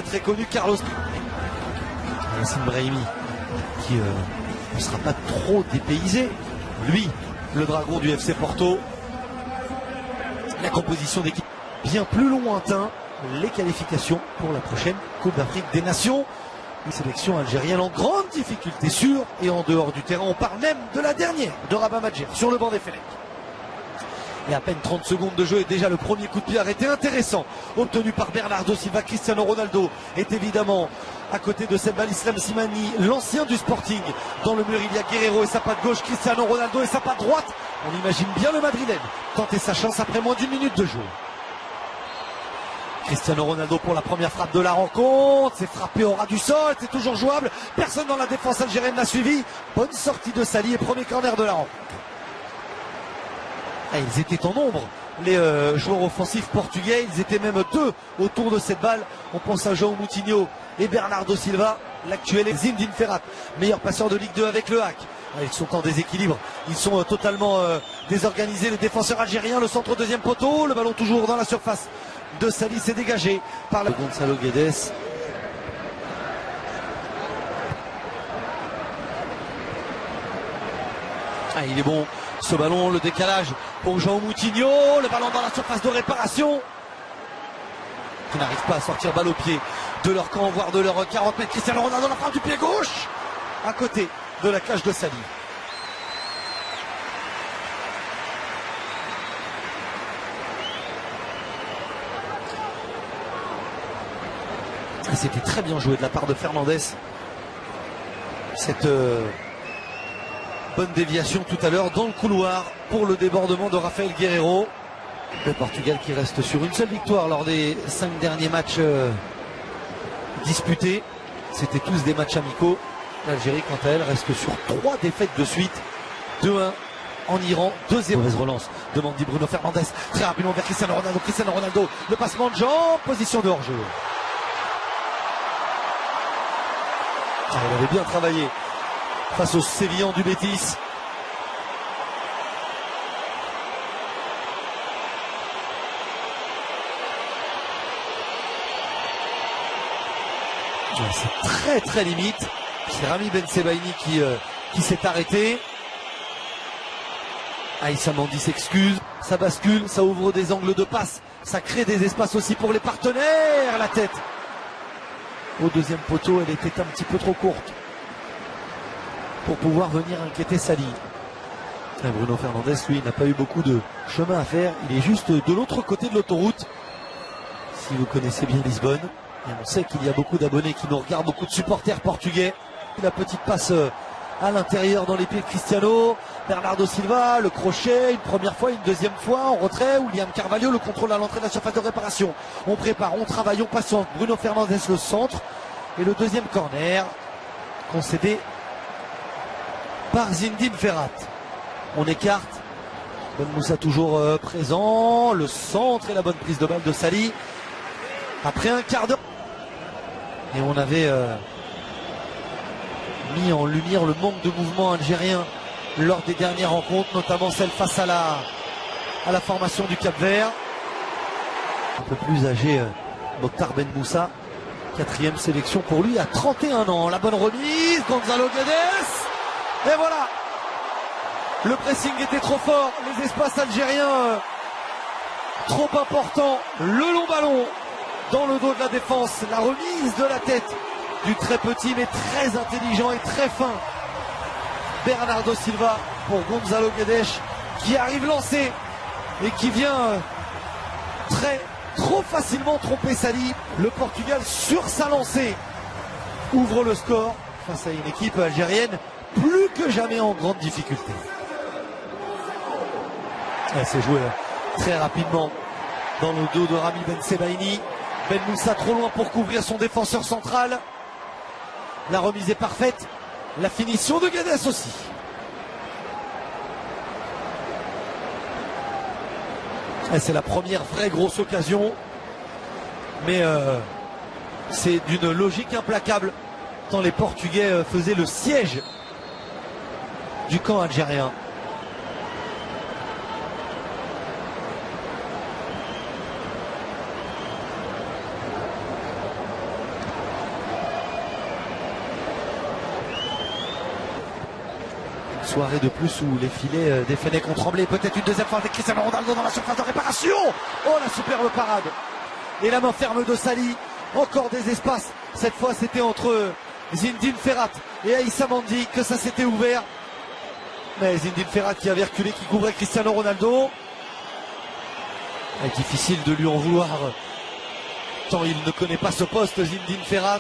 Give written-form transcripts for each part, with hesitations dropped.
très connu, Carlos Yassine Brahimi, qui ne sera pas trop dépaysé. Lui, le dragon du FC Porto. La composition d'équipe bien plus lointain, les qualifications pour la prochaine Coupe d'Afrique des Nations. Une sélection algérienne en grande difficulté sur et en dehors du terrain. On parle même de la dernière, de Rabat Madjer, sur le banc des Fennecs. Et à peine 30 secondes de jeu et déjà le premier coup de pied arrêté intéressant obtenu par Bernardo Silva. Cristiano Ronaldo est évidemment à côté de cette balle. Islam Slimani, l'ancien du Sporting. Dans le mur, il y a Guerreiro et sa patte gauche, Cristiano Ronaldo et sa patte droite. On imagine bien le Madrilène tenter sa chance après moins d'une minute de jeu. Cristiano Ronaldo pour la première frappe de la rencontre. C'est frappé au ras du sol, c'est toujours jouable. Personne dans la défense algérienne n'a suivi. Bonne sortie de Sali et premier corner de la rencontre. Et ils étaient en nombre, les joueurs offensifs portugais. Ils étaient même deux autour de cette balle. On pense à João Moutinho et Bernardo Silva. L'actuel est Zinedine Ferrat, meilleur passeur de Ligue 2 avec le hack. Ils sont en déséquilibre, ils sont totalement désorganisés. Les défenseurs algériens, le centre deuxième poteau, le ballon toujours dans la surface de Sali, c'est dégagé par le Gonzalo Guedes. Il est bon ce ballon, le décalage pour João Moutinho, le ballon dans la surface de réparation. Qui n'arrive pas à sortir balle au pied de leur camp, voire de leur 40 mètres. Cristiano Ronaldo, la frappe du pied gauche, à côté de la cage de Sali. C'était très bien joué de la part de Fernandez. Cette bonne déviation tout à l'heure dans le couloir pour le débordement de Rafael Guerreiro. Le Portugal qui reste sur une seule victoire lors des 5 derniers matchs disputés. C'était tous des matchs amicaux. L'Algérie, quant à elle, reste sur 3 défaites de suite. 2-1 en Iran, 2-0. Mauvaise relance, demande dit Bruno Fernandes. Très rapidement vers Cristiano Ronaldo. Cristiano Ronaldo, le passement de jambes, position de hors-jeu. Il avait bien travaillé face aux Sévillans du Betis. C'est très très limite. C'est Rami Ben Sebaini qui s'est arrêté. Aïssa Mandi s'excuse. Ça bascule, ça ouvre des angles de passe. Ça crée des espaces aussi pour les partenaires. La tête au deuxième poteau, elle était un petit peu trop courte pour pouvoir venir inquiéter Sali. Et Bruno Fernandes, lui, n'a pas eu beaucoup de chemin à faire. Il est juste de l'autre côté de l'autoroute. Si vous connaissez bien Lisbonne, et on sait qu'il y a beaucoup d'abonnés qui nous regardent, beaucoup de supporters portugais. La petite passe à l'intérieur dans les pieds de Cristiano. Bernardo Silva, le crochet, une première fois, une deuxième fois, en retrait. William Carvalho, le contrôle à l'entrée de la surface de réparation. On prépare, on travaille, on patiente. Bruno Fernandes, le centre. Et le deuxième corner, concédé par Zinedine Ferrat. On écarte. Ben Moussa toujours présent. Le centre et la bonne prise de balle de Sali. Après un quart d'heure. Et on avait mis en lumière le manque de mouvement algérien lors des dernières rencontres, notamment celle face à la formation du Cap-Vert. Un peu plus âgé, Mokhtar Ben Moussa. 4e sélection pour lui à 31 ans. La bonne remise, Gonzalo Guedes. Et voilà. Le pressing était trop fort. Les espaces algériens trop importants. Le long ballon dans le dos de la défense. La remise de la tête du très petit mais très intelligent et très fin Bernardo Silva pour Gonzalo Guedes, qui arrive lancé et qui vient trop facilement tromper Sali. Le Portugal, sur sa lancée, ouvre le score face à une équipe algérienne plus que jamais en grande difficulté. Elle s'est jouée très rapidement dans le dos de Rami Ben Sebaini. Ben Moussa trop loin pour couvrir son défenseur central. La remise est parfaite. La finition de Guedes aussi. C'est la première vraie grosse occasion. Mais c'est d'une logique implacable. Tant les Portugais faisaient le siège du camp algérien. Soirée de plus où les filets des Fennecs ont tremblé. Peut-être une deuxième fois avec Cristiano Ronaldo dans la surface de réparation. Oh, la superbe parade. Et la main ferme de Sali. Encore des espaces. Cette fois, c'était entre Zinedine Ferrat et Aïssa Mandi que ça s'était ouvert. Mais Zinedine Ferrat qui avait reculé, qui couvrait Cristiano Ronaldo. C'est difficile de lui en vouloir tant il ne connaît pas ce poste, Zinedine Ferrat.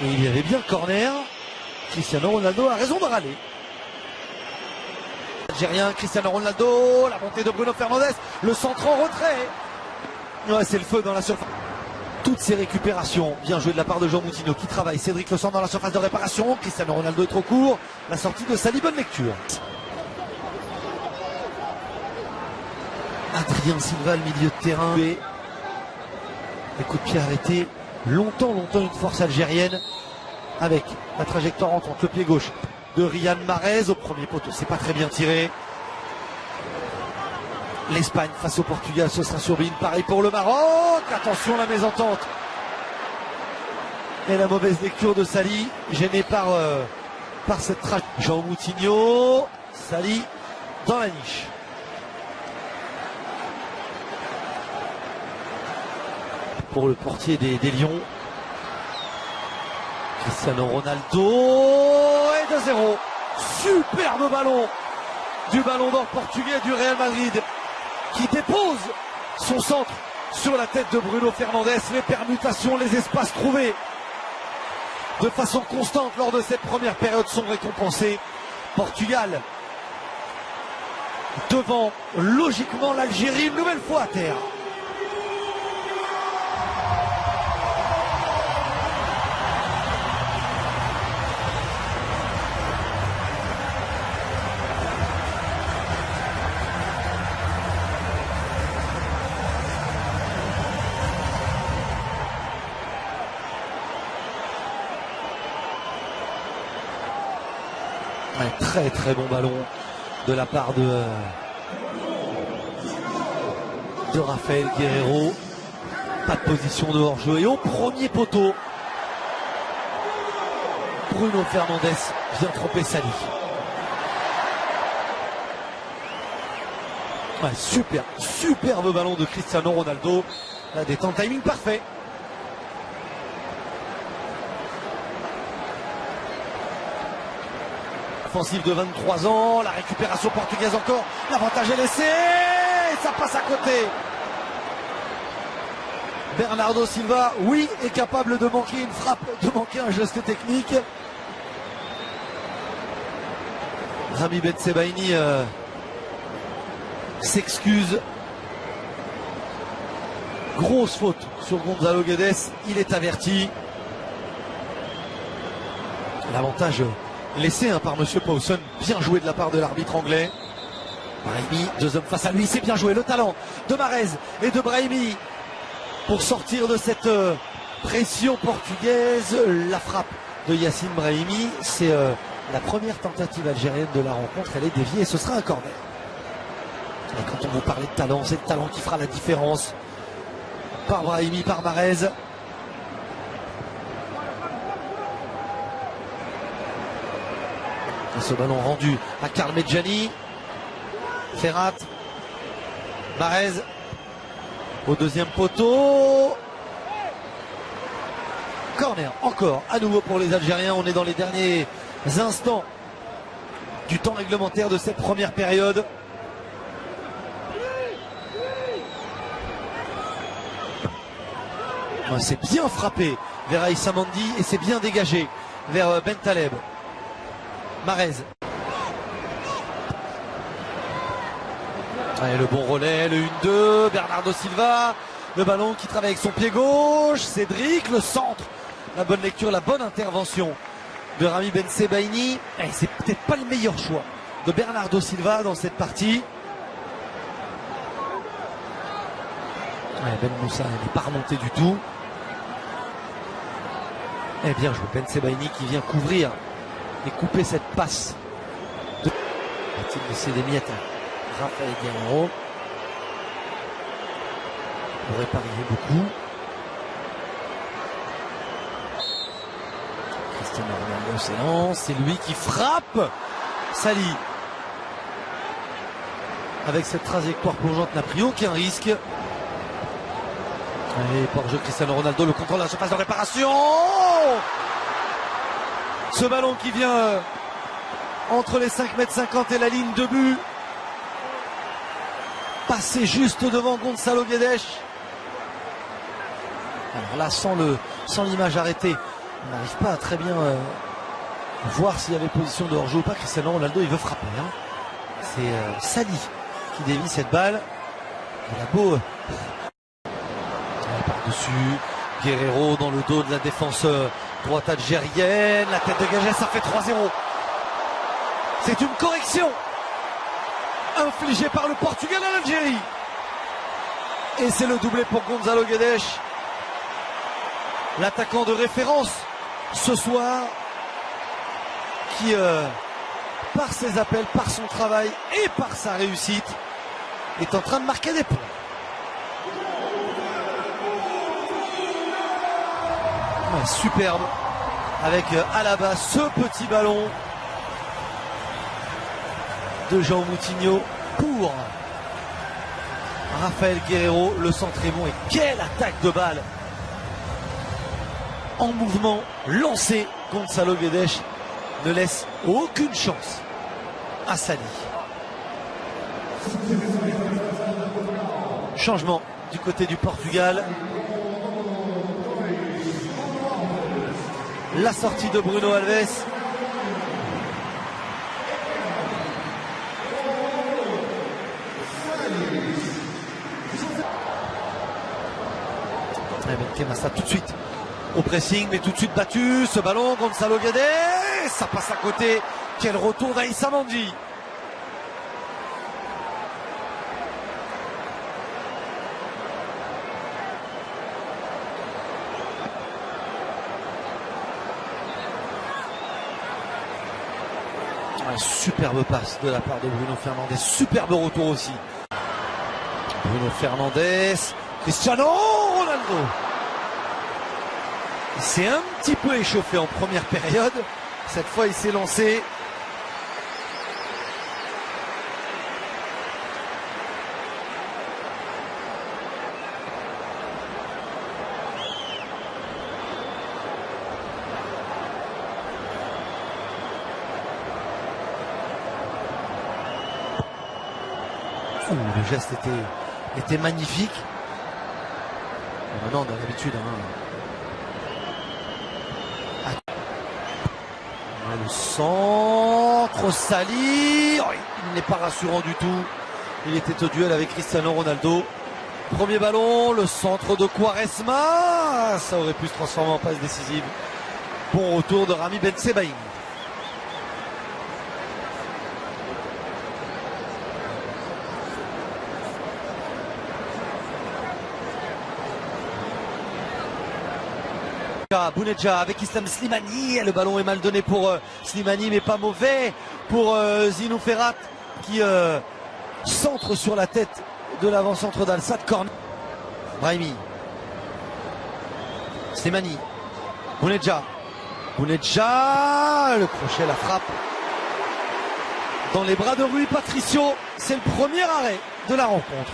Et il y avait bien corner. Cristiano Ronaldo a raison de râler. Algérien, Cristiano Ronaldo, la montée de Bruno Fernandes, le centre en retrait. Ouais, c'est le feu dans la surface. Toutes ces récupérations, bien joué de la part de Jean Moutinho qui travaille. Cédric Le Sang dans la surface de réparation. Cristiano Ronaldo est trop court. La sortie de Sali, bonne lecture. Adrien Silva, le milieu de terrain. Les coups de pied arrêtés. Longtemps une force algérienne. Avec la trajectoire entre le pied gauche de Riyad Mahrez au premier poteau. C'est pas très bien tiré. L'Espagne face au Portugal, ce sera sur Bein. Pareil pour le Maroc. Attention la mésentente. Et la mauvaise lecture de Sali, gêné par cette trajectoire. Jean Moutinho, Sali dans la niche. Pour le portier des Lions. Cristiano Ronaldo et 2-0. Superbe ballon du ballon d'or portugais du Real Madrid qui dépose son centre sur la tête de Bruno Fernandes. Les permutations, les espaces trouvés de façon constante lors de cette première période sont récompensés. Portugal devant logiquement l'Algérie une nouvelle fois à terre. Un très bon ballon de la part de Raphaël Guerreiro. Pas de position de hors-jeu et au premier poteau Bruno Fernandes vient tromper Sali. Ouais, superbe ballon de Cristiano Ronaldo. La détente, timing parfait. Offensive de 23 ans, la récupération portugaise encore, l'avantage est laissé, et ça passe à côté. Bernardo Silva, oui, est capable de manquer une frappe, de manquer un geste technique. Rami Bensebaini s'excuse. Grosse faute sur Gonzalo Guedes, il est averti. L'avantage laissé par Monsieur Pawson, bien joué de la part de l'arbitre anglais. Brahimi, deux hommes face à lui, c'est bien joué. Le talent de Mahrez et de Brahimi pour sortir de cette pression portugaise. La frappe de Yacine Brahimi, c'est la première tentative algérienne de la rencontre. Elle est déviée et ce sera un corner. Et quand on vous parlait de talent, c'est le talent qui fera la différence. Par Brahimi, par Mahrez. Ce ballon rendu à Karl Medjani. Ferrat. Mahrez. Au deuxième poteau. Corner encore à nouveau pour les Algériens. On est dans les derniers instants du temps réglementaire de cette première période. C'est bien frappé vers Aïssa Mandi et c'est bien dégagé vers Bentaleb. Mahrez. Allez, le bon relais, le 1-2, Bernardo Silva, le ballon qui travaille avec son pied gauche, Cédric, le centre, la bonne lecture, la bonne intervention de Rami Bensebaini. C'est peut-être pas le meilleur choix de Bernardo Silva dans cette partie. Ben Moussa n'est pas remonté du tout. Et bien joué, Bensebaini qui vient couvrir et couper cette passe. Va-t-il laisser des miettes à Raphaël Guerreiro? Il aurait parié beaucoup. Cristiano Ronaldo s'élance, c'est lui qui frappe Sali. Avec cette trajectoire plongeante n'a pris aucun risque. Et pour jeu Cristiano Ronaldo, le contrôle de la surface de réparation. Ce ballon qui vient entre les 5,50 m et la ligne de but. Passé juste devant Gonçalo Guedes. Alors là, sans l'image arrêtée, on n'arrive pas à très bien voir s'il y avait position de hors-jeu ou pas. Cristiano Ronaldo, il veut frapper. C'est Sali qui dévie cette balle. Il a beau par-dessus. Guerreiro dans le dos de la défense droite algérienne. La tête de Gagès, ça fait 3-0. C'est une correction infligée par le Portugal à l'Algérie. Et c'est le doublé pour Gonçalo Guedes. L'attaquant de référence ce soir qui, par ses appels, par son travail et par sa réussite, est en train de marquer des points. Ouais, superbe avec Alaba, ce petit ballon de João Moutinho pour Rafael Guerreiro. Le centre est bon et quelle attaque de balle en mouvement, lancé. Gonçalo Guedes ne laisse aucune chance à Sali. Changement du côté du Portugal. La sortie de Bruno Alves. Benquema tout de suite au pressing, mais tout de suite battu. Ce ballon, Gonçalo Guedes, ça passe à côté. Quel retour d'Aïssa Mandi. Superbe passe de la part de Bruno Fernandes. Superbe retour aussi. Bruno Fernandes. Cristiano Ronaldo. Il s'est un petit peu échauffé en première période. Cette fois, il s'est lancé. Le geste était magnifique. Et maintenant, on a l'habitude. Le centre, Sali. Oh, il n'est pas rassurant du tout. Il était au duel avec Cristiano Ronaldo. Premier ballon, le centre de Quaresma. Ça aurait pu se transformer en passe décisive. Bon retour de Rami Bensebaïn. Bounedjah avec Islam Slimani, le ballon est mal donné pour Slimani, mais pas mauvais pour Zinou Ferrat qui centre sur la tête de l'avant-centre d'Al-Sadd. Corner. Brahimi, Slimani, Bounedjah, le crochet, la frappe dans les bras de Rui Patricio. C'est le premier arrêt de la rencontre.